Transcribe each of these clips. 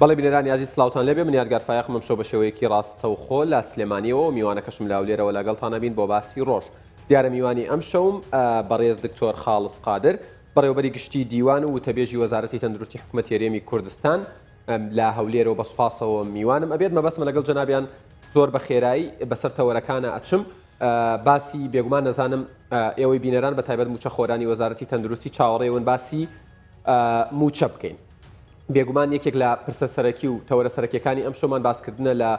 بەڵێ بینەرانی عزیز سلااوتان لێبێ من یادگار فایەقمەم شەو بە شێوەیەکی ڕاستەوخۆ لە سلێمانیەوە میوانەکەشم لاولێرەوە لەگەڵتانە بین بۆ باسی ڕۆژ دیارە میوانی ئەم شەوم بەڕێز دکتۆر خاڵس قادر بەڕێوەبەری گشتی دیوان و وتەبێژی وەزارەتی تەندروستی حکوومەتی هەرێمی کوردستان لە هەولێرەوە بە سوپاسەوە میوانم ئەبێت مەبەستمە لەگەڵ جەنابیان زۆر بە خێرایی بەسەر تەوەرەکانە ئەچم باسی بێگومان نەزانم ئێوەی بینەران بە تایبەت موچە خۆرانی وەزارەتی تەندروستی چاوەڕێون باسی موچە بکەین. بێگومان یەکێک لە پرسە سەرەکی و تەوەرە سەرەکیەکانی ئەم شۆمان باسکردنە لە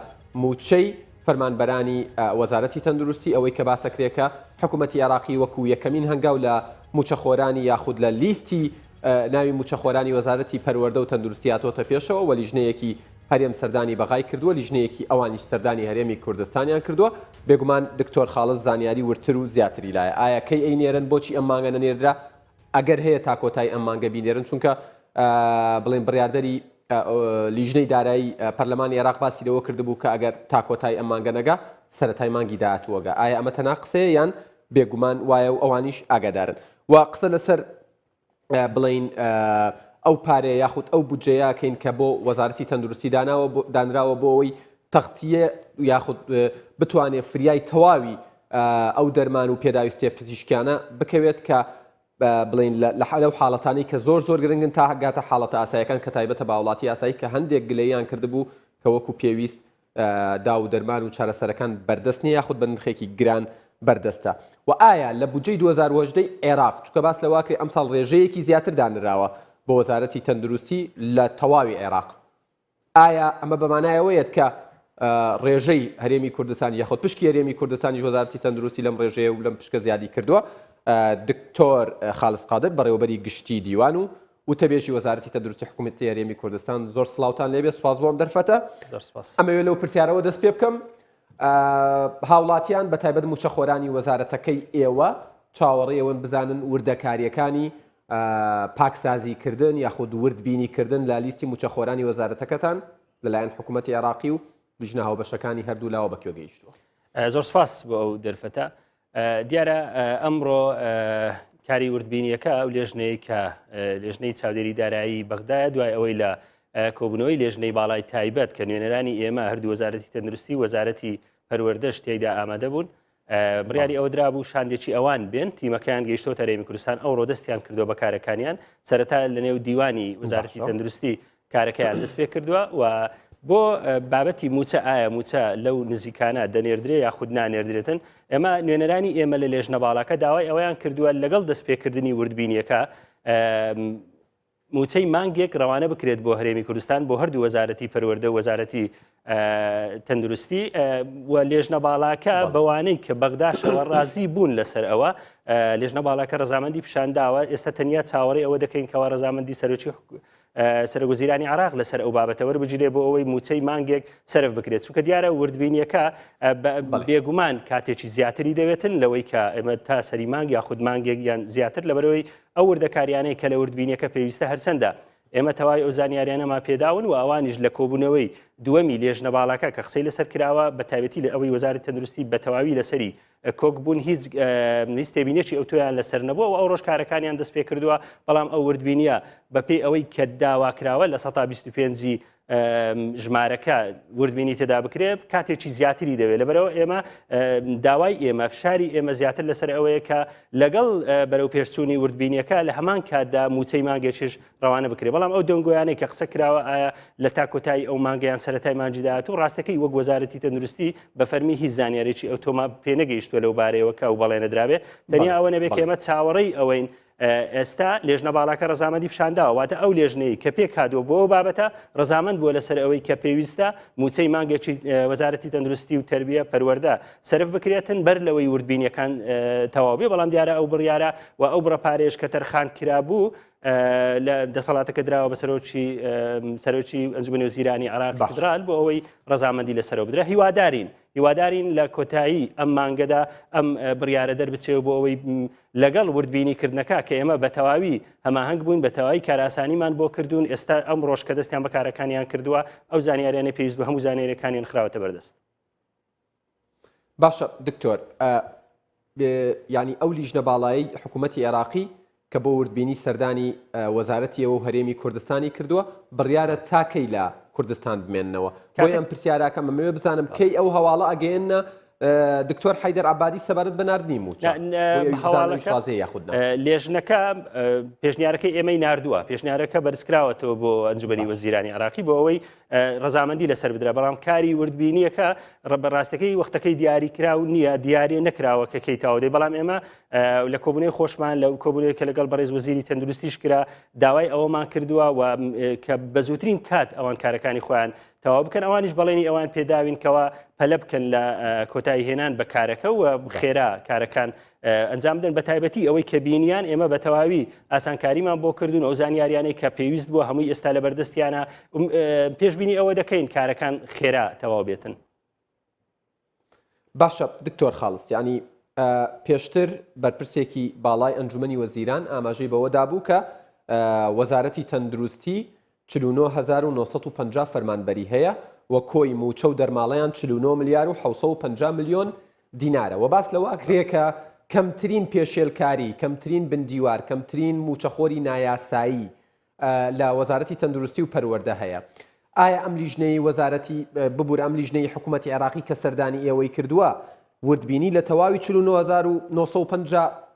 موچەی فەرمانبەرانی وەزارەتی تەندروستی ئەوەی کە باسەکرێکە حکوومەتی عێراقی وەکو یەکەمین هەنگاو لە موچەخۆرانی یاخود لە لیستی ناوی موچەخۆرانی وەزارەتی پەروەردە و تەندروستی هاتۆتە پێشەوە و لیژنەیەکی هەرێم سەردانی بەغای کردووە لیژنەیەکی ئەوانیش سەردانی هەرێمی کوردستانیان کردووە بێگومان دکتۆر خاڵس زانیاری ورتر و زیاتری لایە ئایا کەی ئەینێرن بۆچی ئەم مانگە نەنێردرا ئەگەر هەیە تا کۆتای ئەم مانگە بینێرن چونکە بڵێن بڕیاردەری لیژنەی دارایی پەرلەمانی عێراق باسی لەوە کردبوو کە ئەگەر تا کۆتای ئەم مانگە نەگا سەرەتای مانگی داهاتووەگە ئایا ئەمە تەنها قسەیە یان بێگومان وایە و ئەوانیش ئاگادارن و قسە لەسەر بڵین ئەو پارەیە یاخود ئەو بودجەیەکەین کە بۆ وەزارەتی تەندروستی دانراوە بۆ ئەوەی تەختیە یاخود بتوانێت فریای تەواوی ئەو دەرمان و پێداویستیە پزیشکیانە بکەوێت کە بڵین لەو حاڵەتانی کە زۆر گرنگن تا هەگاتە حاڵەتە ئاساییەکان کە تایبەتە باوڵاتی ئاسایی کە هەندێک گلەییان کردبوو کە وەکو پێویست دا و دەرمان و چارەسەرەکان بەردەست نیە یاخود بە نرخێکی گران بەردەستە و ئایا لە بودجەی 2018 عێراق چونکە باس لەواکەی ئەمساڵ ڕێژەیەکی زیاتر دانراوە بۆ وەزارەتی تەندروستی لە تەواوی عێراق ئایا ئەمە بەمانایەوەیەت کە ڕێژەی هەرێمی کوردستانی یاخود پشکی هەرێمی کوردستانی وەزارەتی تەندروستی لەم ڕێژەیە و لەم پشکە زیادی کردووە دکتۆر خاڵس قادر بەڕێوەبەری گشتی دیوان و وتەبێژی وەزارەتی تەندروستی حکوومەتی هەرێمی کوردستان زۆر سڵاوتان لێبێ سوپاس بۆم دەرفەتە ئەمەوێت لەو پرسیارەوە دەست پێ بکەم هاوڵاتیان بە تایبەت موچەخۆرانی وەزارەتەکەی ئێوە چاوەڕێەوەن بزانن وردەکاریەکانی پاکسازیکردن یاخود وردبینیکردن لە لیستی موچەخۆرانی وەزارەتەکەتان لەلایەن حکوومەتی عێراقی و لیژنە هاوبەشەکانی هەردوو لاوە بەکوێ گەیشتووە. زۆر سپاس بۆ ئەو دەرفەتە. دیارە ئەمڕۆ کاری وردبینیەکە ئەو لێژنەیە کە لێژنەی چاودێری دارایی بەغدایە دوای ئەوەی لە کۆبوونەوەی لێژنەی باڵای تایبەت کە نوێنەرانی ئێمە هەردوو وەزارەتی تەندروستی وەزارەتی پەروەردەش تێیدا ئامادە بوون بڕیاری ئەوە درا بوو شاندێکی ئەوان بێن تیمەکەیان گەیشتۆتە هەرێمی کوردستان ئەوڕۆ دەستیان کردووە بە کارەکانیان سەرەتا لە نێو دیوانی وەزارەتی تەندروستی کارەکەیان دەست پێ کردووە و بۆ بابەتی موچە ئایا موچە لەو نزیکانە دەنێردرێ یاخود نانێردرێتن ئێمە نوێنەرانی ئێمە لە لێژنە باڵاکە داوای ئەوەیان کردووە لەگەڵ دەستپێکردنی وردبینیەکە موچەی مانگێک ڕەوانە بکرێت بۆ هەرێمی کوردستان بۆ هەردوو وەزارەتی پەروەردە و وەزارەتی تەندروستی و لێژنە باڵاکە بەوانەی کە بەغداشەوە ڕازی بوون لەسەر ئەوە لێژنە باڵاکە ڕەزامەندی پیشانداوە ئێستا تەنیا چاوەڕێ ئەوە دەکەین کەوا ڕەزامەندی سەرۆکی سەرۆکوەزیرانی عێراق لەسەر ئەو بابەتە وەربگیرێ بۆ ئەوەی موچەی مانگێک سەرف بکرێت چونکە دیارە وردبینیەکە بێگومان کاتێکی زیاتری دەوێتن لەوەی کە ئێمە تا سەری مانگ یاخود مانگێک یان زیاتر لەبەرەوەی ئەو وردەکاریانەی کە لە وردبینیەکە پێویستە هەرچەندە ئێمە تەواوی ئەو زانیاریانەما پێداون و ئەوانیش لە کۆبوونەوەی دووەمی لێژنە باڵاکە کە قسەی لەسەر کراوە بە تایبەتی لە ئەوەی وەزارەتی تەندروستی بە تەواوی لەسەری کۆکبوون هیچ تێبینێکی ئەو تۆیان لەسەر نەبووە و ئەو ڕۆژکارەکانیان دەست پێ کردووە بەڵام ئەو وردبینیە بەپێی ئەوەی کە داواکراوە لە 125 ژمارەکە وردبینی تێدا بکرێت کاتێکی زیاتری دەوێت لەبەرەوە ئێمە داوای ئێمە فشاری ئێمە زیاتر لەسەر ئەوەیە کە لەگەڵ بەرەو پێشچوونی وردبینیەکە لە هەمان کاتدا موچەی مانگێکیش ڕەوانە بکرێت بەڵام ئەو دەنگۆیانەی کە قسە کراوە ئایا لە تاکۆتایی ئەو مانگەیان سەرەتای مانجی داهاتوو ڕاستەکەی وەک وەزارەتی تەندروستی بە فەرمی هیچ زانیارێکی ئەوتۆما پێنەگەیشتووە لەو بارەیەوە کە ئەو بەڵێنە درابێ تەنیا ئەوە نەبێت کە ئێمە چاوەڕێی ئەوەین ئێستا لێژنە باڵاکە ڕەزامەندی پیشانداوە واتە ئەو لێژنەی کە پێک هاتووە بۆ ئەو بابەتە ڕەزامەند بووە لەسەر ئەوەی کە پێویستە موچەی مانگێکی وەزارەتی تەندروستی و تەربیە پەروەردە سەرف بکرێتن بەر لەوەی وردبینیەکان تەواو بێ بەڵام دیارە ئەو بڕیارە و ئەو بڕەپارێش کە تەرخان کرابوو لە دەسەڵاتەکە دراوە بە سەرۆکی ئەنجومەنی وەزیرانی عێراقی فدرال بۆ ئەوەی ڕەزامەندی لەسەرەوە بدرا هیوادارین لە کۆتایی ئەم مانگەدا ئەم بڕیارە دەربچێت بۆ ئەوەی لەگەڵ وردبینیکردنەکە کە ئێمە بە تەواوی هەماهەنگ بوون بە تەواوی کاراسانیمان بۆ کردوون ئێستا ئەم ڕۆژ کە دەستیان بە کارەکانیان کردووە ئەو زانیاریانە پێویست بە هەموو زانیاریەکانیان خراوەتە بەردەست. باشە دکتۆر ینی ئەو لیژنە باڵایی حکوومەتی عێراقی کە بۆ وردبینی سەردانی وەزارەتیەوە و هەرێمی کوردستانی کردووە بڕیارە تاکەی لە کوردستان بمێننەوە بۆی ئەم پرسیاراکە مەوێ بزانم کەی ئەو هەواڵە ئەگەێنە دکتۆر حیدەر عەبادی سەبارەت بە ناردنی موچە لێژنەکە پێشنیارەکەی ئێمەی ناردووە پێشنیارەکە بەرزکراوەتەوە بۆ ئەنجومەنی وەزیرانی عراقی بۆ ئەوەی ڕەزامەندی لەسەر بدرا بەڵام کاری وردبینیەکە بەڕاستەکەی وەختەکەی دیاریکراو نییە دیارێ نەکراوە کە کەی تاودەی بەڵام ئێمە لە کۆبوونەی خۆشمان لە کۆبوونەیە کە لەگەڵ بەڕێز وەزیری تەندروستیش کرا داوای ئەوەمان کردووە و کە بە زووترین کات ئەوان کارەکانی خۆیان تەواو بکەن ئەوانیش بەڵێنی ئەوان پێداوین کەەوە پەلە بکەن لە کۆتایی هێنان بە کارەکە و خێرا کارەکان ئەنجام بدەن بە تایبەتی ئەوەی کە بینیان ئێمە بە تەواوی ئاسانکاریمان بۆ کردوون ئەو زانیاریانەی کە پێویست بووە هەمووی ئێستا لە بەردەستیانە پێشبینی ئەوە دەکەین کارەکان خێرا تەواو بێتن. باشە دکتۆر خاڵس ینی پێشتر بەرپرسێکی باڵای ئەنجومەنی وەزیران ئاماژەی بەوەدا بوو کە وەزارەتی تەندروستی 49,950 فەرمانبەری هەیە و کۆی موچە و دەرماڵەیان 49 ملیار و 750 ملیۆن دینارە و باس لەوە ئەکرێکە کەمترین پێشێلکاری کەمترین بندیوار کەمترین موچەخۆری نایاسایی لە وەزارەتی تەندروستی و پەروەردە هەیە. ئایا ئەم لیژنەی وەزارەتی ببوور ئەم لیژنەی حکوومەتی عێراقی کە سەردانی ئێوەی کردووە وردبینی لە تەواوی 49,950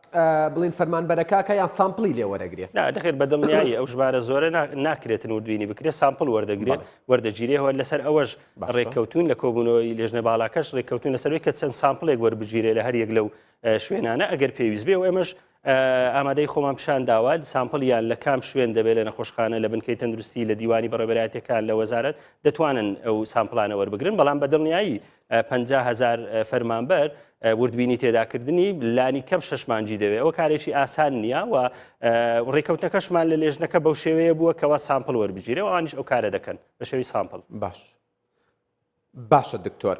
بڵین فەرمانبەرەکە یان سامپڵی لێ وەرەگرێت دەخێت بەدڵنیایی ئەو ژمارە زۆرە ناکرێتن وردبینی بکرێت سامپڵ وەردەگرێت وەردەگیرێەوە لەسەر ئەوەش ڕێککەوتون لە کۆبوونەوەی لێژنە باڵاکەش ڕێککەوتون لەسەروی کە چەند سامپڵێک وەربگیرێت لە هەر یەک لەو شوێنانە ئەگەر پێویست بێ و ئێمەش ئامادەی خۆمان پیشان داوە سامپڵیان لە کام شوێن دەبێت لە نەخۆشخانە لە بنکەی تەندروستی لە دیوانی بەڕێوەبەرایەتەکان لە وەزارەت دەتوانن ئەو سامپڵانە وەربگرن بەڵام بەدڵنیایی 50,000 فەرمانبەر وردبینی تێداکردنی لانی کەم 6 مانجی دەوێت ئەوە کارێکی ئاسان نییە و ڕێککەوتنەکەشمان لە لێژنەکە بەو شێوەیە بووە کەەوە سامپڵ وەربگیرێ و ئەوانیش ئەو کارە دەکەن بە شێوی سامپڵ. باشە دکتۆر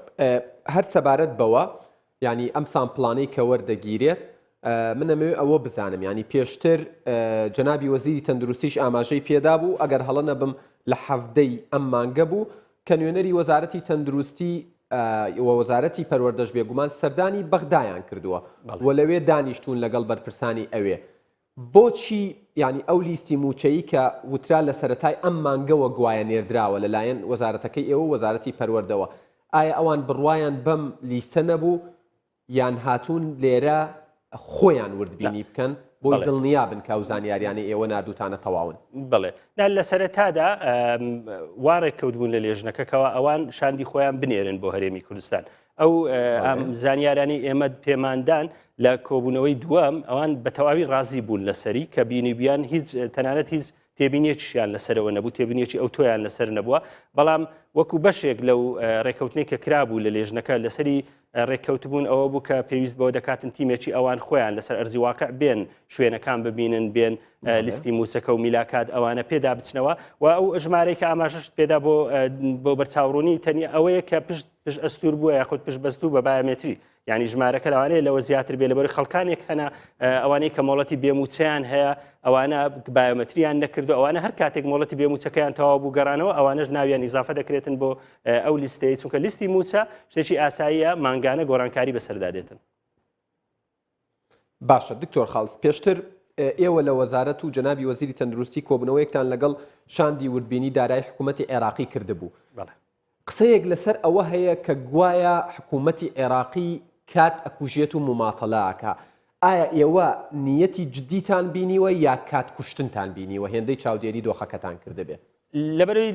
هەر سەبارەت بەوە ینی ئەم سامپڵانەی کە وەردەگیرێت منەمەوێت ئەوە بزانم ینی پێشتر جەنابی وەزیری تەندروستیش ئاماژەی پێدا بوو ئەگەر هەڵە نەبم لە حەفتەی ئەم مانگە بوو کە نوێنەری وەزارەتی تەندروستی وەزارەتی پەروەردەش بێگومان سەردانی بەغدایان کردووە و لەوێ دانیشتون لەگەڵ بەرپرسانی ئەوێ بۆچی ینی ئەو لیستی موچەیی کە وترا لە سەرەتای ئەم مانگەوە گوایە نێردراوە لەلایەن وەزارەتەکەی ئێوە وەزارەتی پەروەردەوە ئایا ئەوان بڕوایان بەم لیستە نەبوو یان هاتوون لێرە خۆیان وردبینی بکەن بۆی دڵنیا بن کە ئەو زانیاریانەی ئێوە نردوتانە تەواون. بڵێ لە سەرەتادا وارێک کەوتبوون لە لێژنەکەەوە ئەوان شاندی خۆیان بنێرن بۆ هەرێمی کوردستان ئەو زانیارانی ئێمە پێماندان لە کۆبوونەوەی دووەم ئەوان بە تەواوی ڕازی بوون لەسەری کە بینیبیان هیچ تەنانەت هیچ تێبینیەکیشیان لەسەرەوە نەبوو تێبینیەکی ئەو تۆیان لەسەر نەبووە بەڵام وەکو بەشێک لەو ڕێککەوتنی کە کرابوو لە لێژنەکە لەسەری ڕێککەوتبوون ئەوە بوو کە پێویست بەوە دەکاتن تیمێکی ئەوان خۆیان لەسەر ئەرزی واقع بێن شوێنەکان ببینن بێن لیستی موچەکە و میلاکات ئەوانە پێدا بچنەوە و ئەو ژمارەی کە ئاماژەشت پێدا بۆ بەرچاوڕوونی تەنیا ئەوەیە کە پشت ئەستور بووە یاخود پشت بەستوو بە بایۆمێتری یعنی ژمارەکە لەوانەیە لەوە زیاتر بێ لەبەر خەڵکانێک هەنا ئەوانەی کە مۆڵەتی بێموچەیان هەیە ئەوانە بایۆمەتریان نەکردو ئەوانە هەر کاتێک مۆڵەتی بێموچەکەیان تەواو بوو گەڕانەوە ئەوانەش ناویان ئیزافە دەکرێتن بۆ ئەو لیستەیە چونکە لیستی موچە شتێکی ئاساییە مانگانە گۆڕانکاری بەسەردادێتن. باشە دکتۆر خاڵس پێشتر ئێوە لە وەزارەت و جەنابی وەزیری تەندروستی کۆبنەوەیەکتان لەگەڵ شاندی وردبینی دارای حکوومەتی عێراقی کردبوو قسەیەک لەسەر ئەوە هەیە کە گوایە حکوومەتی عێراقی کات ئەکوژێت و مماتەلاکە ئایا ئێوە نیەتی جدیتان بینیوە یا کات کوشتنتان بینیوە هێندەی چاودێری دۆخەکەتان کردبێ لەبەرەوەی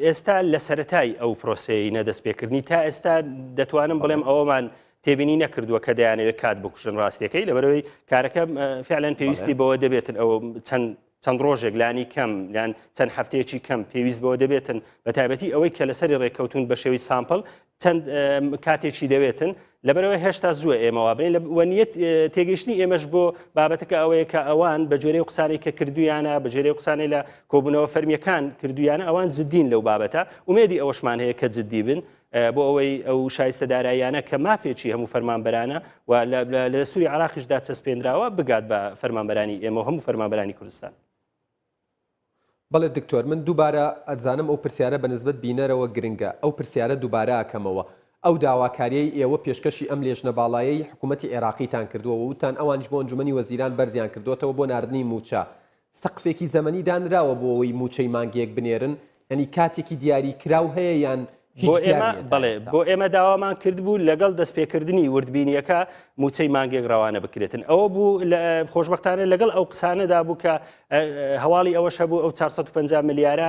ئێستا لە سەرەتای ئەو پرۆسەی نەدەستپێکردنی تا ئێستا دەتوانم بڵێم ئەوەمان تێبینی نەکردووە کە دەیانەوێت کات بکوژن ڕاستیەکەی لەبەرەوەی کارەکە فعلەن پێویستی بەوە دەبێتن ئەو چەند ڕۆژێک لانی کەم یان چەند هەفتەیەکی کەم پێویست بەوە دەبێتن بە تایبەتی ئەوەی کە لەسەری ڕێککەوتون بە شێوی سامپڵ چەند کاتێکی دەوێتن لەبەرەوەی هێشتا زووە ئێمەوا بنین وە نیەت تێگەیشتنی ئێمەش بۆ بابەتەکە ئەوەیە کە ئەوان بە جۆرەی قسانەی کە کردویانە بە جێرەی قسانەی لە کۆبوونەوە فەرمیەکان کردویانە ئەوان جددین لەو بابەتە ومێدی ئەوەشمان هەیە کە جددی بن بۆ ئەوەی ئەو شایستە داراییانە کە مافێکی هەموو فەرمانبەرانە و لە دەستوری عراقیشدا چەسپێنراوە بگات بە فەرمانبەرانی ئێمە هەموو فەرمانبەرانی کوردستان. بەڵێ دکتۆر من دووبارە ئەزانم ئەو پرسیارە بەنسبەت بینەرەوە گرنگە ئەو پرسیارە دووبارە ئەکەمەوە ئەو داواکاریەی ئێوە پێشکەشی ئەم لێژنە باڵایەی حکوومەتی عێراقیتان کردووە وتان ئەوانش بۆ ئەنجومەنی وەزیران بەرزیان کردوتەوە بۆ ناردنی موچە سەقفێکی زەمەنی دانراوە بۆ ئەوەی موچەی مانگێک بنێرن ینی کاتێکی دیاری کراو هەیە یان بۆ ئێمە داوامان کرد بوو لەگەڵ دەستپێکردنی وردبینیەکە موچەی مانگێک ڕەوانە بکرێتن ئەوە بوو خۆشبەختانە لەگەڵ ئەو قسانەدا بوو کە هەواڵی ئەوەش هەبوو ئەو 450 ملیارە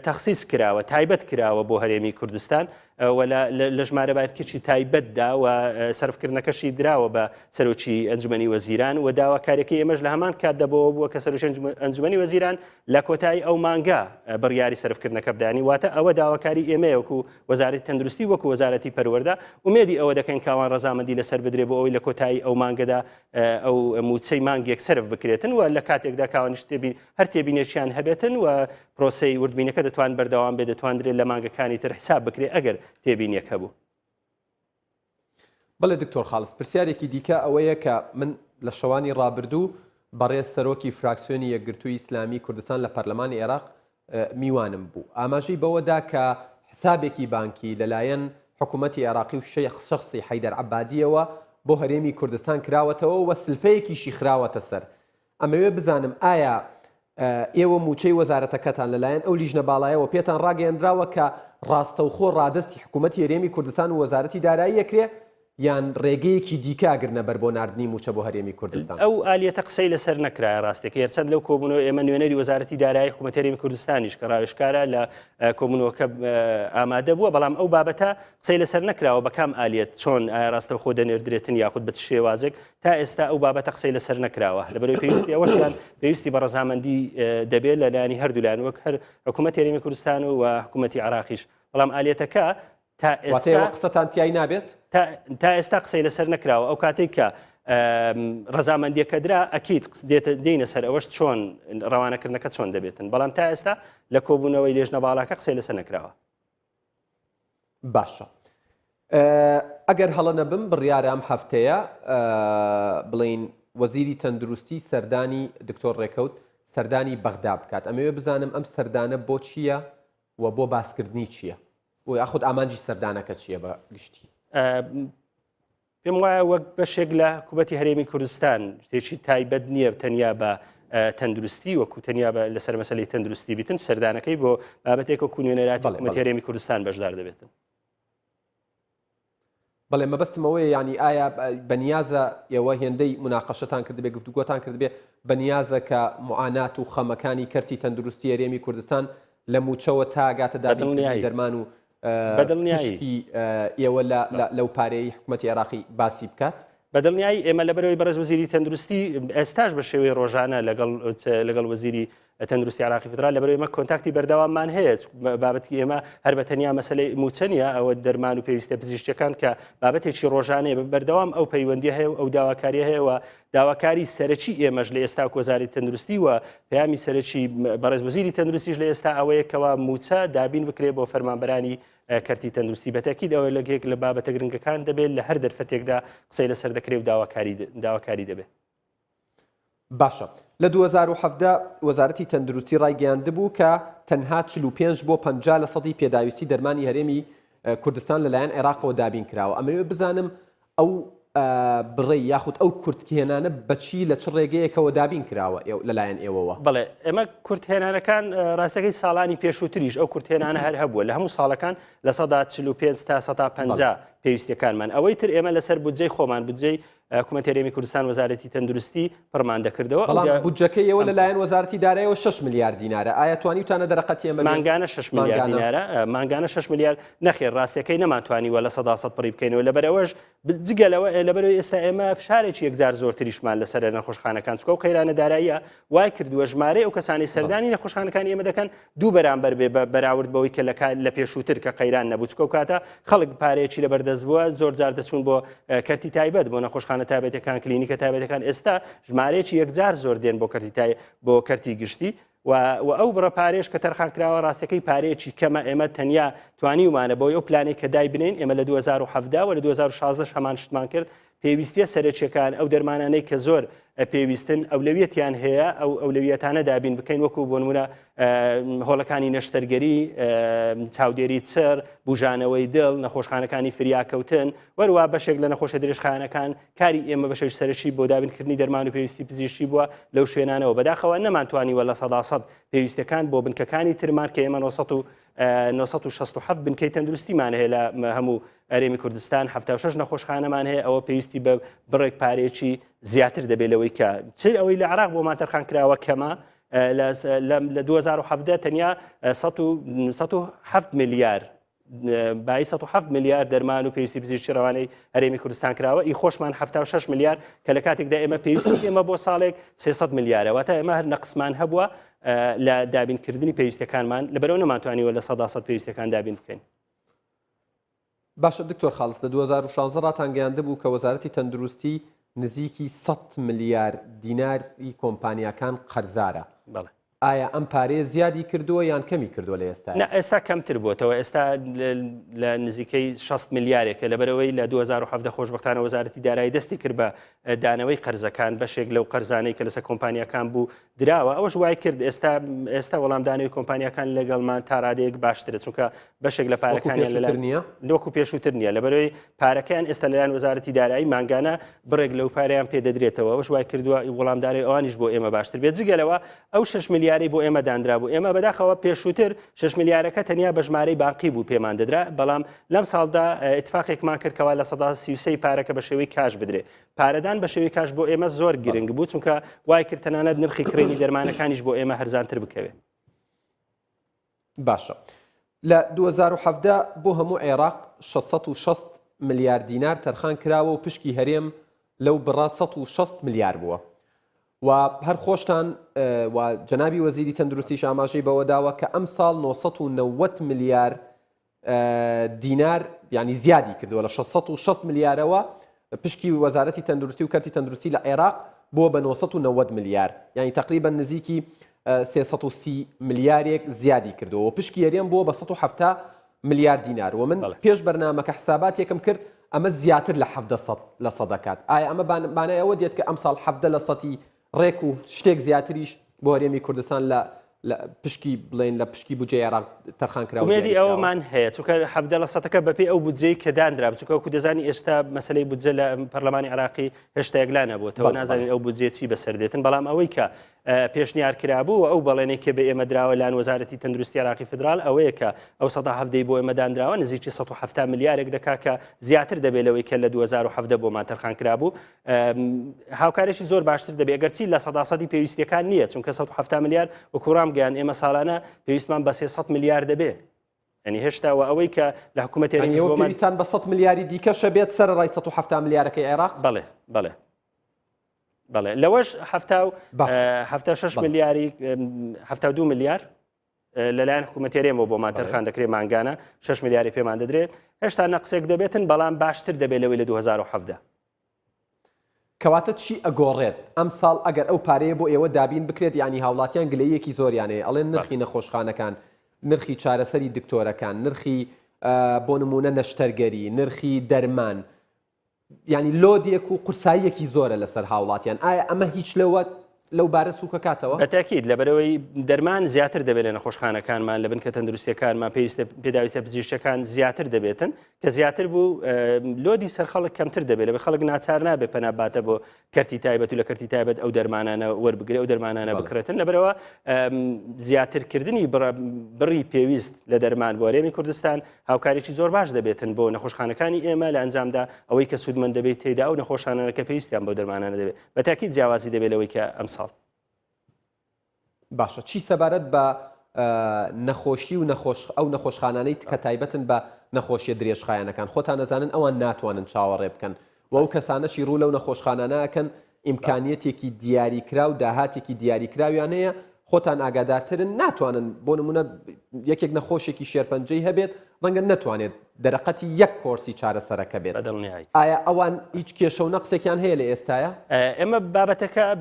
تەخسیس کراوە تایبەت کراوە بۆ هەرێمی کوردستان لە ژمارە بایەرکێکی تایبەتدا و سەرفکردنەکەشی دراوە بە سەرۆکی ئەنجومەنی وەزیران و داواکاریەکەی ئێمەش لە هەمان کاتدەبەوە بووە کە سەرۆکی ئەنجومەنی وەزیران لە کۆتایی ئەو مانگا بڕیاری سەرفکردنەکە بدانی واتە ئەوە داواکاری ئێمە وەکو وەزارەتی تەندروستی وەکو وەزارەتی پەروەردە ومێدی ئەوە دەکەن کاوان ڕەزامەندی لەسەر بدرێ بۆ ئەوەی لە کۆتایی ئەو مانگەدا ئەو موچەی مانگێک سەرف بکرێتن و لە کاتێکدا کاوانش هەر تێبینێکیان هەبێتن و پرۆسەی وردبینەکە دەتوان بەردەوام بێ دەتوانرێت لە مانگەکانی تر حساب بکرێت ئەگەر تێبینیەک هەبوو. بەڵێ دکتۆر خاڵس پرسیارێکی دیکە ئەوەیە کە من لە شەوانی ڕابردوو بەڕێز سەرۆکی فراکسیۆنی یەکگرتووی ئیسلامی کوردستان لە پەرلەمانی عێراق میوانم بوو ئاماژەی بەوەدا کە حسابێکی بانکی لەلایەن حکوومەتی عێراقی و شەخصی حەیدەر عەبادیەوە بۆ هەرێمی کوردستان کراوەتەوە و سلفەیەکیشی خراوەتە سەر ئەمەوێ بزانم ئایا ئێوە موچەی وەزارەتەکەتان لەلایەن ئەو لیژنە باڵایەوە پێتان ڕاگەیاندراوە کە ڕاستەوخۆ ڕادستی حکوومەتی هەرێمی کوردستان و وەزارەتی دارایی یەکرێ یان ڕێگەیەکی دیکە ئەگرنە بەر بۆ ناردنی موچە بۆ هەرێمی کوردستان ئەو ئالیەتە قسەی لەسەر نەکرایە ڕاستێک هێرچەند لەو کۆبوونەوە ئێمە نوێنەری وەزارەتی دارایی حکوومەتی هەرێمی کوردستانیش کە ڕاوێژکارە لە کۆبوونەوەکە ئامادە بووە بەڵام ئەو بابەتە قسەی لەسەر نەکراوە بە کام ئالیەت چۆن ڕاستەوخۆ دەنێردرێتن یاخود بە شێوازێک تا ئێستا ئەو بابەتە قسەی لەسەر نەکراوە لەبەرەوەی پێویستی ئەوەشیان پێویستی بە ڕەزامەندی دەبێت لەلایەنی هەردوولایەن وەک هەر حکوومەتی هەرێمی کوردستان و حکوومەتی عێراقیش بەڵام ئالیەتەکە تا ئێستا قسەتان تیای نابێت تا ئێستا قسەی لەسەر نەکراوە ئەو کاتێک کە ڕەزامەندیەکەدرا ئەکیت دێنە سەر ئەوەش چۆن ڕەوانەکردنەکە چۆن دەبێتن بەڵام تا ئێستا لە کۆبوونەوەی لێژنە باڵاکە قسەی لەسەر نەکراوە. باشە ئەگەر هەڵە نەبم بڕیارە ئەم هەفتەیە بڵین وەزیری تەندروستی سەردانی دکتۆر ڕێکەوت سەردانی بەغدا بکات ئەمەوێ بزانم ئەم سەردانە بۆ چییە و بۆ باسکردنی چییە و یاخود ئامانجی سەردانەکە چییە بە گشتی پێم وایە وەک بەشێک لە حکوومەتی هەرێمی کوردستان شتێکی تایبەت نییە تەنیا بە تەندروستی وەکو تەنیا لەسەر مەسەلەی تەندروستی بیتن سەردانەکەی بۆ بابەتێک وەکو نوێنەراتی حکوومەتی هەرێمی کوردستان بەشدار دەبێتن. بەڵێ مەبەستمەوەی ینی ئایا بەنیازە ئێوە هێندەی مناقەشەتان کردبێ گفتوگۆتان کردبێ بەنیازە کە معانات و خەمەکانی کەرتی تەندروستی هەرێمی کوردستان لە موچەوە تاگاتە دادنیایی دەرمان و بەدڵنیایی ئێوە لەو پارەی حکوومەتی عێراقی باسی بکات بەدڵنیایی ئێمە لەبەرەوەی بەڕێز وەزیری تەندروستی ئێستاش بە شێوەی ڕۆژانە لەگەڵ وەزیری تەندروستی عێراقی فدرال لەبەرەوەی ئێمە کۆنتاکتی بەردەواممان هەیە بابەتی ئێمە هەر بە تەنیا مەسەلەی موچە نیە ئەوە دەرمان و پێویستە پزیشکیەکان کە بابەتێکی ڕۆژانەیە بەردەوام ئەو پەیوەندی هەیە و ئەو داواکاریە هەیە و داواکاری سەرەکی ئێمەش لە ئێستا وەزارەتی تەندروستی و پەیامی سەرەکی بەڕێز وەزیری تەندروستیش لە ئێستا ئەوەیە کەوا موچە دابین بکرێت بۆ فەرمانبەرانی کەرتی تەندروستی بەتەکید ئەوە لەگەیەک لە بابەتە گرنگەکان دەبێت لە هەر دەرفەتێکدا قسەی لەسەر دەکرێت و داواکاری دەبێت. باشە لە 2017 وەزارەتی تەندروستی ڕایگەیاندبوو کە تەنها 45 بۆ 50% پێداویستی دەرمانی هەرێمی کوردستان لەلایەن عێراقەوە دابین کراوە ئەمەوێ بزانم ئەو بڕێ یاخود ئەو کورتهێنانە بەچی لە چ ڕێگەیەکەوە دابین کراوە لەلایەن ئێوەوە بڵێ ئێمە کورتهێنانەکان ڕاستەکەی ساڵانی پێشووتریش ئەو کورتهێنانە هەر هەبووە لە هەموو ساڵەکان لە 45 تا 150 پێویستەکانمان ئەوەی تر ئێمە لەسەر بودجەی خۆمان بودجەی حکوومەتی هەرێمی کوردستان وەزارەتی تەندروستی پڕمان دەکردەوە بەڵام بودجەکەی ئێوە لەلایەن وەزارەتی داراییەوە 6 میلیارد دینارە ئایا توانیتانە دەرەقەتی ئێمە مانگانە 6 میلیارد دینارە مانگانە 6 میلیارد نەخێر ڕاستەکەی نەمانتوانیوە لە 100% پڕی بکەینەوە لەبەرەوەش جگەلەوە لەبەرەوەی ئێستا ئێمە فشارێکی یەکجار زۆرتریشمان لەسەر نەخۆشخانەکان چکە و قەیرانە داراییە وای کردووە ژمارەی ئەو کەسانی سەردانی نەخۆشخانەکانی ئێمە دەکەن دوو بەرامبەر بێ بەراورد بەوەی کە لە پێشووتر کە قەیران نەبوو چکە و کاتە خەڵک پارەیەکی لەبەردەست بووە زۆر جار دەچوون بۆ کەرتی تایبەت بۆ نەخۆشخانە تایبەتەکان کلینیکە تایبەتەکان ئێستا ژمارەیەکی یەکجار زۆر دێن بۆ کەرتی گشتی و ئەو بڕە پارێش کە تەرخان کراوە ڕاستەکەی پارەیەکی کەمە ئێمە تەنیا توانیومانە بۆی ئەو پلانێک کە دای بنین ئێمە لە 2017 و لە 2016 هەمان شتمان کرد پێویستیە سەرچیەکان ئەو دەرمانانەی کە زۆر پێویستن ئەولەویەتیان هەیە ئەو ئەولەویەتانە دابین بکەین وەکو بۆ نمونە هۆڵەکانی نەشتەرگەری، چاودێری چڕ، بوژانەوەی دڵ، نەخۆشخانەکانی فریاکەوتن، وەروە بەشێک لە نەخۆشە درێژخانەکان کاری ئێمە بەشەی سەرچی بۆ دابینکردنی دەرمان و پێویستی پزیشکی بووە لەو شوێنانەوە. بەداخەوە نەمانتوانیوە لە 100% پێویستەکان بۆ بنکەکانی ترمان کە ئێمە 967 بنکەی تەندروستیمان هەیە لە هەموو ئەرێمی کوردستان، 76 نەخۆشخانەمان هەیە، ئەوە پێویستی بە بڕێک پارێکی زیاتر دەبێت لەوەی کە ئەوەی لە عراق بۆمان تەرخان کراوە کەمە. لە 2017 تەنیا 107 میلیار بای 107 میلیار دەرمان و پێویستی پزیشکی ڕەوانەی هەرێمی کوردستان کراوە، ئی خۆشمان 76 میلیار کە لە کاتێکدا ئێمە پێویستی ئێمە بۆ ساڵێک 300 میلیارەوە تا ئێمە هەر نەقسمان هەبووە لە دابینکردنی پێویستەکانمان، لەبەرەوە نەمانتوانیوە لە 100% پێویستەکان دابین بکەین. باشە دکتۆر خاڵس، لە 2016 ڕاتانگەیاندە بوو کە وەزارەتی تەندروستی نزیکی 100 میلیار دیناری کۆمپانیاکان قەرزارە. بەڵێ. ئایا ئەم پارێ زیادی کردووە یان کەمی کردووە لە ئێستا؟ ئێستا کەمتر بووەوە، ئێستا لە نزیکەی 60 میلیارێکە، لەبەرەوەی لە 2017 خۆشبەختانە وەزارەتی دارایی دەستی کرد بە دانەوەی قەرزەکان، بەشێک لەو قەرزانەی کە لەسەر کۆمپانیاکان بوو دراوە، ئەوەش وای کرد ئێستا وەڵامدانەوەی کۆمپانیاکان لەگەڵمان تا ڕادەیەک باشترە، چونکە بەشێک لە پارەکانیان لەوەکو پێشووتر نییە، لەبەرەوەی پارەکەیان ئێستا لەلایەن وەزارەتی دارایی مانگانە بڕێک لەو پارەیان پێدەدرێتەوە، ئەوەش وای کردووە وەڵامداری ئەوانیش بۆ ئێمە باشتر بێت. جگەلەوە ئەو 6 میلیاری بۆ ئێمە دانرابوو، ئێمە بەداخەوە پێشووتر 6 میلیارەکە تەنیا بە ژمارەی باقی بوو پێمان دەدرا، بەڵام لەم ساڵدا اتفاقێکمان کردکەوە لە 33 پارەکە بە شێوەی کاش بدرێ. پارەدان بە شێوەی کاش بۆ ئێمە زۆر گرنگ بوو، چونکە وای کرد تەنانەت نرخی کڕینی دەرمانەکانیش بۆ ئێمە هەرزانتر بکەوێت. باشە. لە 2017 بۆ هەموو عێراق 660 میلیارد دینار تەرخان کراوە و پشکی هەرێم لەو بڕا 160 میلیار بووە. و هەر خۆشتان و جەنابی وەزیری تەندروستیش ئاماژەی بەوە داوە کە ئەم ساڵ 990 میلیار دینار ینی زیادی کردووە لە 660 میلیارەوە پشکی وەزارەتی تەندروستی و کەرتی تەندروستی لە عێراق بۆ بە 990 میلیار، ینی تقریبا نزیکی 330 میلیارێک زیادی کردووە و پشکی هەرێم بۆ بە 170 میلیارد دینار. و من پێش بەرنامەکە حسابات یەکەم کرد ئەمە زیاتر لە 70 لە سەدەکات. ئایا ئەمە بانای ئەوە دێت کە ئەم ساڵ 70 لە سەتی ڕێک و شتێک زیاتریش بۆ هەرێمی کوردستان لە پشکی بڵێن لە پشکی بودجێ عێراق تەرخان کراوە؟ ئومێدی ئەومان هەیە، چونکە 70 لە سەدەکە بەپێی ئەو بودجەی کە دانرا، چونکە وەکو دەزانی ئێستا مەسەلەی بودجە لە پەرلەمانی عێراقی هێشتا یەکلا نەبووەوە، نازانین ئەو بودجێ چی بەسەردێتن، بەڵام ئەوەی کە پێشنیار کرابوو ئەو بەڵێنێک کە بە ئێمە دراوە لایەن وەزارەتی تەندروستی عێراقی فدرال ئەوەیە کە ئەو 170 بۆ ئێمە دانراوە نزیکی 170 میلیارێک دەکا کە زیاتر دەبێت لەوەی کە لە 2017 بۆمان تەرخان کرابوو. هاوکارێکی زۆر باشتر دەبێت، ئەگەرچی لە 100% پێویستیەکان نییە، چونکە 170 میلیار وەکو ڕامگەیان ئێمە ساڵانە پێویستمان بە 300 میلیار دەبێت. ینی هێشتاوە ئەوەی کە لە حکوومەت هێرمیش پێویستان بە 100 میلیاری دیکەشە بێت سەرڕای 170 میلیارەکەی عێراق؟ بەڵێ بەڵێ بەڵێ لەوەش 76 میلیاری 72 میلیار لەلایەن حکوومەت هێرێمەوە بۆمان تەرخان دەکرێت مانگانە 6 میلیاری پێمان دەدرێت، هێشتا نەقسێک دەبێتن بەڵام باشتر دەبێت لەوەی لە 2017. کەواتە چی ئەگۆڕێت ئەم ساڵ ئەگەر ئەو پارەیە بۆ ئێوە دابین بکرێت، ینی هاوڵاتیان گلەیەکی زۆریانەیە ئەڵێن نرخی نەخۆشخانەکان، نرخی چارەسەری دکتۆرەکان، نرخی بۆ نمونە نەشتەرگەری، نرخی دەرمان، ینی لۆدێک و قورساییەکی زۆرە لەسەر هاوڵاتیان. ئایا ئەمە هیچ لەو بارە سوکە کاتەوە؟ بەتاکید لەبەرەوەی دەرمان زیاتر دەبێت لە نەخۆشخانەکانمان، لە بنکە تەندروستیەکانمان پێداویستە پزیشکەکان زیاتر دەبێتن، کە زیاتر بوو لۆدی سەر خەڵک کەمتر دەبێت، لەبێ خەڵک ناچار نابێت پەنا باتە بۆ کەرتی تایبەت و لە کەرتی تایبەت ئەو دەرمانانە وەربگرێت، ئەو دەرمانانە بکرێتن. لەبەرەوە زیاترکردنی بڕی پێویست لە دەرمان بۆ هەرێمی کوردستان هاوکارێکی زۆر باش دەبێتن بۆ نەخۆشخانەکانی ئێمە لە ئەنجامدا ئەوەی کە سوودمەند دەبێت تێدا ئەو نەخۆشخانەکە پێویستیان بۆ دەرمانانە دەبێت. بەتاکید جیاوازی دەبێت لەوەی کە ئەم ساڵ. باشە، چی سەبارەت بە نەخۆشی و ئەو نەخۆشخانانەی کە تایبەتن بە نەخۆشیە درێژخایەنەکان؟ خۆتان نەزانن ئەوان ناتوانن چاوەڕێ بکەن و ئەو کەسانەشی ڕوو لەو نەخۆشخانانەکەن ئیمکانیەتێکی دیاریکرا و داهاتێکی دیاریکراویان هەیە، خۆتان ئاگادارترن ناتوانن بۆ نمونە یەکێک نەخۆشێکی شێرپەنجەی هەبێت ڕەنگە نەتوانێت دەرەقەتی یەک کۆرسی چارەسەرەکە بێت. ئایا ئەوان هیچ کێشە و نەقسێکیان هەیە لە ئێستاە؟ ئێمە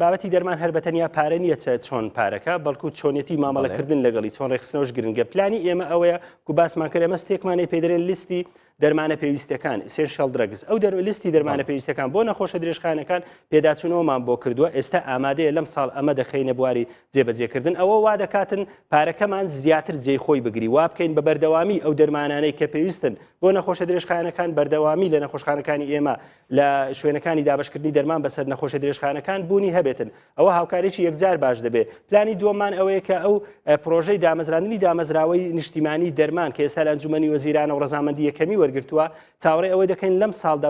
بابەتی دەرمان هەر بەتەنیا پارە نیە چۆن پارەکە، بەڵکو چۆنیەتی مامەڵەکردن لەگەڵی چۆن ڕێخستنەوەش گرنگە. پلانی ئێمە ئەوەیە کو باسمان کرد ئێمە ستێکمانەی پێدرێن لیستی دەرمانە پێویستەکان ئسێنشەڵ درەگز ئەو لیستی دەرمانە پێویستەکان بۆ نەخۆشە درێژخانەکان پێداچوونەوەمان بۆ کردووە ئێستا ئامادەیە لەم ساڵ ئەمە دەخینە بواری جێبەجێکردن ئەوە وا دەکاتن پارەکەمان زیاتر جێی خۆی بگری وا بکەین بە بەردەوامی ئەو دەرمانانەی کە پێویستن بۆ نەخۆشە درێژخانەکان بەردەوامی لە نەخۆشخانەکانی ئێمە لە شوێنەکانی دابشکردنی دەرمان بەسەر نەخۆشە درێژخانەکان بوونی هەبێتن ئەوە هاوکاریی یەکجار باش دەبێت پلانی دووەمان ئەوەیە کە ئەو پرۆژەی دامەزراندنی دامەزراوەی نیشتیمانی دەرمان کە ئێستا لە ئەنجومەنی وەزیرانە و ڕەزامەندی یەکەمی وەرگرتووە چاوەڕێ ئەوەی دەکەین لەم ساڵدا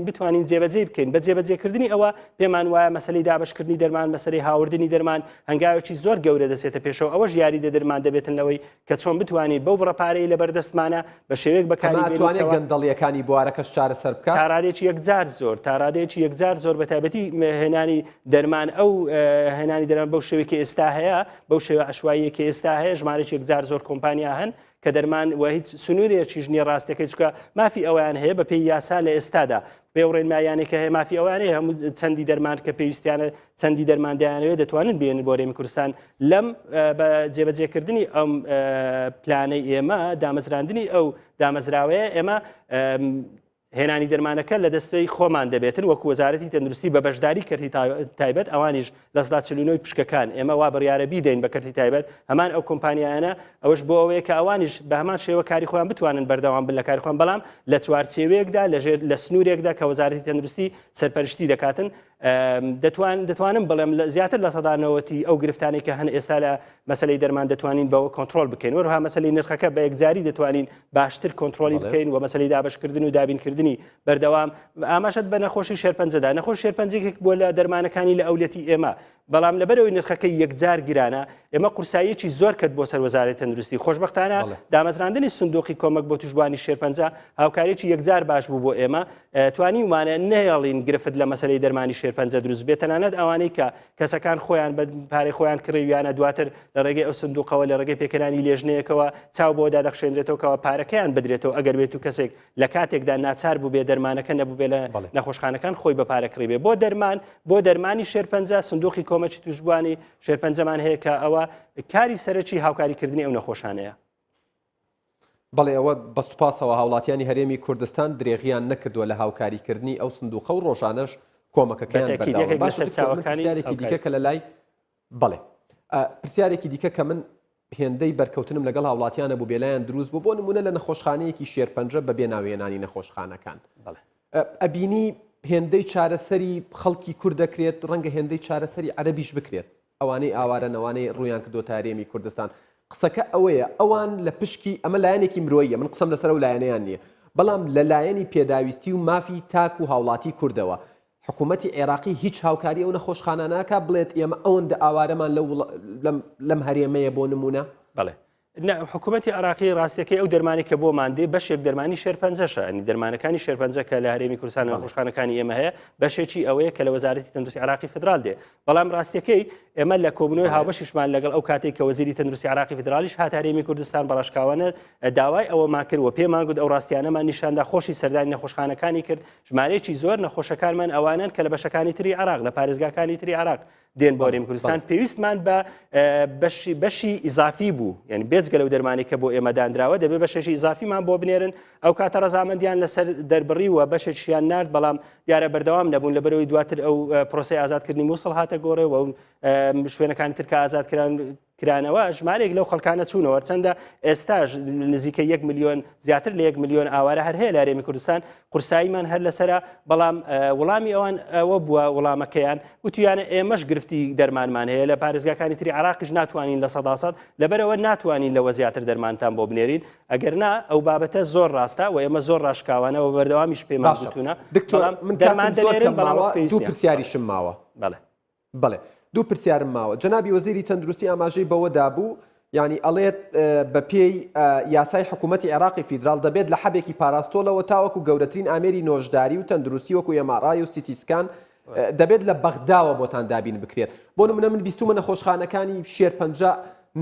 بتوانین جێبەجێ بکەین بە جێبەجێکردنی ئەوە پێمان وایە مەسەلەی دابشکردنی دەرمان مەسەلەی هاوردنی دەرمان هەنگاوێکی زۆر گەورە دەسێتە پێشەوە ئەوەش یاری دەرمان دەبێتن لەوەی کە چۆن بتوانین بەو بڕەپارەی لە بەردەستمانە بە شێوەیەک بەکاری گەندەڵیەکانی بوارەکەش چارەسەر بکات تاڕادێکی یەکجار زۆر تاڕادێکی یەکجار زۆر بە تایبەتی هێنانی دەرمان ئەو هێنانی دەرمان بەو شێوەیەکی ئێستا هەیە بەو شێوە عشواییەکی ئێستا هەیە ژمارەی یەکجار زۆر کۆمپانیا هەن کە دەرمان و هیچ سنوورێکیش نییە ڕاستەکەی چکە مافی ئەویان هەیە بە پێی یاسا لە ئێستادا پێوڕێنمایانێکە هەیە مافی ئەوانەیە هەموو چەندی دەرمان کە پێویستیانە چەندی دەرماندایانەوێت دەتوانن بێن بۆ هەرێمی کوردستان لەم بە جێبەجێکردنی ئەم پلانەی ئێمە دامەزراندنی ئەو دامەزراوەیە ئێمە هێنانی دەرمانەکە لە دەستەی خۆمان دەبێتن وەکو وەزارەتی تەندروستی بە بەشداری کردی تایبەت ئەوانیش لە ١49 پشکەکان ئێمە وا بڕیارە بیدەین بە کردی تایبەت هەمان ئەو کۆمپانیایانە ئەوەش بۆ ئەوەیە کە ئەوانیش بە هەمان شێوە کاری خۆیان بتوانن بەردەوام بن لە کاری خۆیان بەڵام لە چوارچێوەیەکدا لە سنوورێکدا کە وەزارەتی تەندروستی سەرپەرشتی دەکاتن دەتوانم بڵێم زیاتر لە سەدانەوەتی ئەو گرفتانەی کە هەن ئێستا لە مەسلەی دەرمان دەتوانین بەوە کۆنتترۆل بکەین وەروها مەسلەی نرخەکە بە یەکجاری دەتوانین باشتر کۆنتترۆلی بکەین و مەسلەی دابشکردن و دابینکردنی بەردەوام ئاماشت بە نەخۆشی شێرپەنجەدا نەخۆش شێرپەنجێک بۆ لە دەرمانەکانی لە ئەولەتی ئێمە بەڵام لەبەرەوەی نرخەکەی یەکجار گرانە ئێمە قورساییەکی زۆر کەت بۆ سەر وەزارەتی تەندروستی خۆشبەختانە دامەزراندنی سندوقی کۆمەک بۆ توشبوانی شێرپەنجە هاوکاریی یەکجار باش بوو بۆ ئێمە توانی ومانە نەیەڵین گرفت لە مەسلەی دەرمانی شێرپەنجە دروست بێت تەنانەت ئەوانەی کە کەسەکان خۆیان بە پارەی خۆیان کڕیویانە دواتر لە ڕێگەی ئەو سندوقەوە لە ڕێگەی پێکەنانی لێژنەیەکەوە چاو بۆ دادەخشێنرێتەوە پارەکەیان بدرێتەوە ئەگەر بێت و کەسێک لە کاتێکدا ناچار بوو بێ دەرمانەکە نەبوو بێ لە نەخۆشخانەکان خۆی بە پارە کڕی بێ بۆ دەرمانی شێرپەنجە سندوقی کۆمەکی توشبوانی شێرپەنجەمان هەیە کە ئەوە کاری سەرەکی هاوکاریکردنی ئەو نەخۆشانەیە. بەڵێ ئەوە بە سوپاسەوە هاوڵاتیانی هەرێمی کوردستان درێغیان نەکردووە لە هاوکاریکردنی ئەو سندوقە و ڕۆژانەش کۆمەکەکەیان پرسیارێکی دیکە کە لە لای بەڵێ پرسیارێکی دیکە کە من هێندەی بەرکەوتنم لەگەڵ هاوڵاتیانە بوو بێلایەن دروست بوو بۆ نمونە لە نەخۆشخانەیەکی شێرپەنجە بە بێناوێنانی نەخۆشخانەکان ئەبینی هێندەی چارەسەری خەڵکی کورد دەکرێت ڕەنگە هێندەی چارەسەری عەرەبیش بکرێت ئەوانەی ئاوارەنەوانەی ڕویان کردو تارێمی کوردستان قسەکە ئەوەیە ئەوان لە پشکی ئەمە لایەنێکی مرۆیە من قسەم لەسەر و لایەنەیان نییە بەڵام لە لایەنی پێداویستی و مافی تاک و هاوڵاتی کوردەوە حکوومەتی عێراقی هیچ هاوکاری ئەو نەخۆشخاناناکە بڵێت ئێمە ئەوەندە ئاوارەمان لەم هەرێمەیە بۆ نمونە بەڵێ حکوومەتی عراقی ڕاستەکەی ئەو دەرمانی کە بۆ ماندێ بەشێک دەرمانی شێرپەنجەشە ئەنی دەرمانەکانی شێرپەنجە کە لە هەرێمی کوردستان نەخۆشخانەکانی ئێمە هەیە بەشێکی ئەوەیە کە لە وەزارەتی تەندروستی عراقی فدرال دێ بەڵام ڕاستەکەی ئێمە لە کۆبنەوەی هاوبەشیشمان لەگەڵ ئەو کاتێک کە وەزیری تەندروستی عراقی فدرالیش هات هەرێمی کوردستان بەڕاشکاوانە داوای ئەوەمان کرد و پێمان گوت ئەو ڕاستیانەمان نیشاندا خۆشی سەردانی نەخۆشخانەکانی کرد ژمارەیەکی زۆر نەخۆشەکانمان ئەوانن کە لە بەشەکانی تری عراق لە پارێزگاکانی تری عراق دێن بۆ هەرێمی کوردستان پێویستمان بە بەشی ئیزافی بوو یعنی بێجگە لەو دەرمانی کە بۆ ئێمە دانراوە دەبێت بەشێکی ئیزافیمان بۆ بنێرن ئەو کاتە ڕەزامەندیان لەسەر دەربڕی و بەشێکیان نرد بەڵام دیارە بەردەوام نەبوون لەبەرەوەی دواتر ئەو پرۆسی ئازادکردنی مووسڵ هاتە گۆڕێ و شوێنەکانی ترکە ئازادکرانەوە ژمارێک لەو خەڵکانە چوونەوە چەندە ئێستاش نزیکە 1 میلیۆن زیاتر لە 1 میلیۆن ئاوارە هەر هەیە لە هەرێمی کوردستان قورساییمان هەر لەسەرە بەڵام وەڵامی ئەوان ئەوە بووە وەڵامەکەیان وتویانە ئێمەش گرفتی دەرمانمان هەیە لە پارێزگاکانی تری عراقیش ناتوانین لە 100% لەبەرەوە ناتوانین لەوە زیاتر دەرمانتان بۆ بنێرین ئەگەر نا ئەو بابەتە زۆر ڕاستە و ئێمە زۆر ڕاشکاوانە و بەردەوامیش پێمان گوتوونە دەرمان دەنێرن بەڵام دوو پرسیاریشم ماوە بەڵێ دوو پرسیارم ماوە جەنابی وەزیری تەندروستی ئاماژەی بەوەدا بوو ینی ئەڵێت بە پێی یاسای حکوومەتی عێراقی فیدرال دەبێت لە حەبێکی پاراستۆلەوە تاوەکو گەورەترین ئامێری نۆژداری و تەندروستی وەکو ئێمارای و سیتیسکان دەبێت لە بەغداوە بۆتان دابین بکرێت بۆ نمونە من بیستومە نەخۆشخانەکانی شێرپەنجە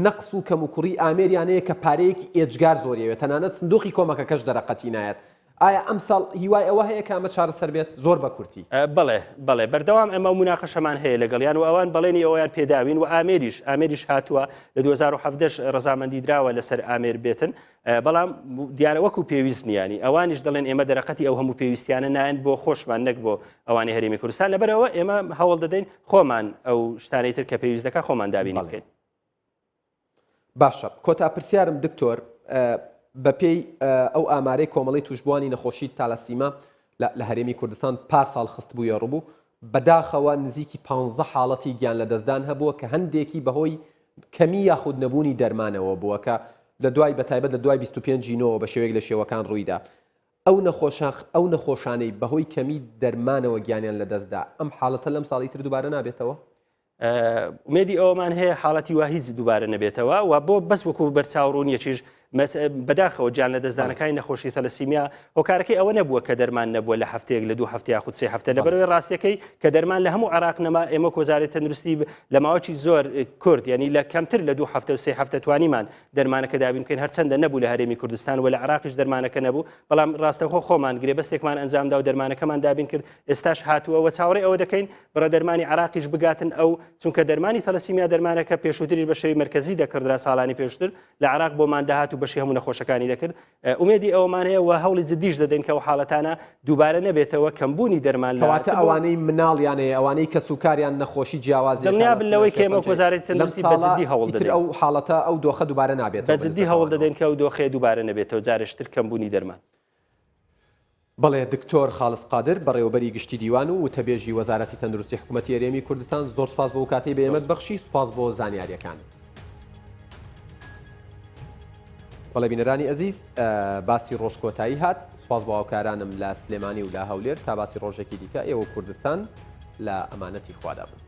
نەقس و کەم و کوڕی ئامێریانەیە کە پارەیەکی ئێجگار زۆریەوێت تەنانەت سندوقی کۆمەکەکەش دەرەقەتی نایەت ئایا ئەم ساڵ هیوای ئەوە هەیە کامە چارەسەر بێت زۆر بە کورتی بەڵێ بەردەوام ئەمە مناقەشەمان هەیە لەگەڵیان و ئەوان بەڵێنی ئەویان پێداوین و ئامێریش هاتووە لە 2017 ڕەزامەندی دراوە لەسەر ئامێر بێتن بەڵام دیارە وەکو پێویست نیانی ئەوانیش دەڵێن ئێمە دەرەقەتی ئەو هەموو پێویستیانە نایەن بۆ خۆشمان نەک بۆ ئەوانی هەرێمی کوردستان لەبەرەوە ئێمە هەوڵ دەدەین خۆمان ئەو شتانەی تر کە پێویست دەکات خۆمان دابینی بکەین. باشە کۆتا پرسیارم دکتۆر بەپێی ئەو ئامارەی کۆمەڵی توشبوانی نەخۆشی تالەسیما لە هەرێمی کوردستان پارساڵ خست بووە ڕبوو بەداخەوە نزیکی 15 حاڵەتی گیان لە دەستدان هەبووە کە هەندێکی بەهۆی کەمی یاخود نەبوونی دەرمانەوە بووە کە لە دوای بەتایبەت لە دوای 25 ژینەوە بە شێوەیەک لە شێوەکان ڕوویدا ئەو نەخۆشانەی بەهۆی کەمی دەرمانەوە گیانیان لە دەستدا ئەم حاڵەتە لەم ساڵی تر دووبارە نابێتەوە؟ ومێدی ئەومان هەیە حاڵەتی وا هیچ دووبارە نەبێتەوە و بۆ بەس وەکو بەرچاوڕوون یەکیش بەداخەوە گیان لە دەستدانەکانی نەخۆشی تەلەسیمیا هۆکارەکەی ئەوە نەبووە کە دەرمان نەبووە لە هەفتەیەک لە 2 هەفتە یاخود 3 هەفتە لەبەرەوەی ڕاستیەکەی کە دەرمان لە هەموو عێراق نەما ئێمە وەزارەتی تەندروستی لە ماوەی زۆر کورت یعنی لە کەمتر لە 2 هەفتە و 3 هەفتە توانیمان دەرمانەکە دابین بکەین هەرچەندە نەبوو لە هەرێمی کوردستان و لە عێراقیش دەرمانەکە نەبوو بەڵام ڕاستەوخۆ خۆمان گرێبەستێکمان ئەنجامدا و دەرمانەکەمان دابین کرد ئێستاش هاتووە و چاوەڕێی ئەوە دەکەین بڕە دەرمانی عێراقیش بگاتن ئەو چونکە دەرمانی تەلەسیمیا دەرمانەکە پێشووتریش بە شێوی مرکزی دەکردرا ساڵانی پێشتر لە عێراق بۆمان داهات و بەشی هەموو نەخۆشەکانی دەکرد ئومێدی ئەومان هەیە و هەوڵی جدیش دەدەین کە ئەو حاڵەتانە دووبارە نەبێتەوە کەمبوونی دەرمان کەواتە ئەوانەی مناڵیانەیە ئەوانەی کە سوکاریان نەخۆشی جیاوازی دڵنیا بن لەوەی کە ئێمە وەزارەتی تەندروستی بەجددی هەوڵ دەدەین ئەو حاڵەتە ئەو دۆخە دووبارە نابێت بەجددی هەوڵ دەدەین کە ئەو دۆخەیە دووبارە نەبێتەوە جارشتر کەمبوونی دەرمان. بەڵێ دکتۆر خالص قادر بەڕێوەبەری گشتی دیوان و وتەبێژی وەزارەتی تەندروستی حکوومەتی هەرێمی کوردستان زۆر سپاس بۆ کاتەی بە ئێمەت بەخشی سوپاس بۆ زانیاریەکانت. بەڵێ بینەرانی ئەزیز باسی ڕۆژکۆتایی هات سوپاس بۆ هاوکارانم لە سلێمانی و لە هەولێر تا باسی ڕۆژێکی دیکە ئێوە کوردستان لە ئەمانەتی خوادا بن.